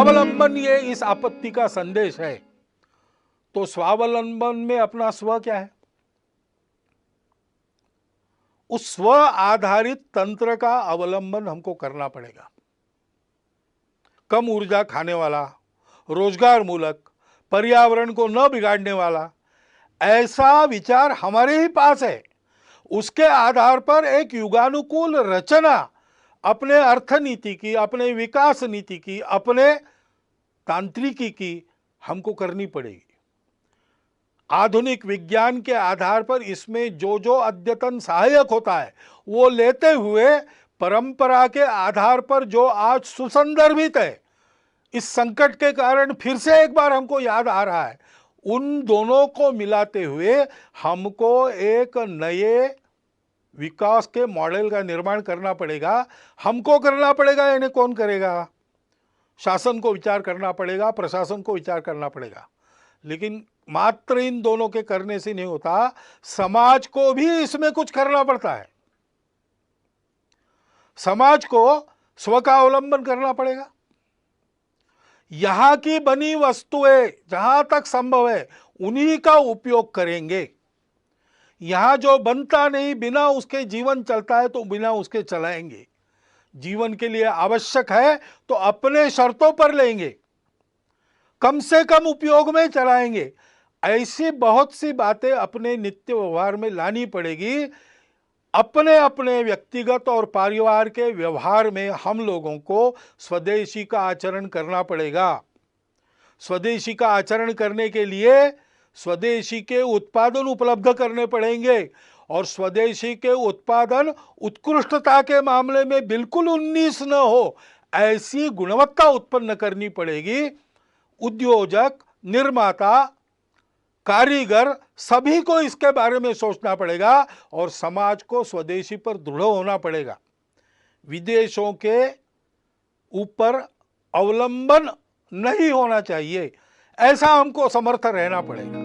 स्वावलंबन ये इस आपत्ति का संदेश है। तो स्वावलंबन में अपना स्व क्या है? उस स्व आधारित तंत्र का अवलंबन हमको करना पड़ेगा। कम ऊर्जा खाने वाला, रोजगार मूलक, पर्यावरण को न बिगाड़ने वाला ऐसा विचार हमारे ही पास है। उसके आधार पर एक युगानुकूल रचना अपने अर्थनीति की, अपने विकास नीति की, अपने तांत्रिकी की हमको करनी पड़ेगी। आधुनिक विज्ञान के आधार पर इसमें जो जो अद्यतन सहायक होता है वो लेते हुए परंपरा के आधार पर जो आज सुसंदर्भित है, इस संकट के कारण फिर से एक बार हमको याद आ रहा है, उन दोनों को मिलाते हुए हमको एक नए विकास के मॉडल का निर्माण करना पड़ेगा। हमको करना पड़ेगा, यानी कौन करेगा? शासन को विचार करना पड़ेगा, प्रशासन को विचार करना पड़ेगा। लेकिन मात्र इन दोनों के करने से नहीं होता, समाज को भी इसमें कुछ करना पड़ता है। समाज को स्व का अवलंबन करना पड़ेगा। यहां की बनी वस्तुएं जहां तक संभव है उन्हीं का उपयोग करेंगे। यहां जो बनता नहीं, बिना उसके जीवन चलता है तो बिना उसके चलाएंगे। जीवन के लिए आवश्यक है तो अपने शर्तों पर लेंगे, कम से कम उपयोग में चलाएंगे। ऐसी बहुत सी बातें अपने नित्य व्यवहार में लानी पड़ेगी। अपने अपने व्यक्तिगत और परिवार के व्यवहार में हम लोगों को स्वदेशी का आचरण करना पड़ेगा। स्वदेशी का आचरण करने के लिए स्वदेशी के उत्पादन उपलब्ध करने पड़ेंगे, और स्वदेशी के उत्पादन उत्कृष्टता के मामले में बिल्कुल 19 न हो, ऐसी गुणवत्ता उत्पन्न करनी पड़ेगी। उद्योजक, निर्माता, कारीगर सभी को इसके बारे में सोचना पड़ेगा और समाज को स्वदेशी पर दृढ़ होना पड़ेगा। विदेशों के ऊपर अवलंबन नहीं होना चाहिए, ऐसा हमको समर्थ रहना पड़ेगा।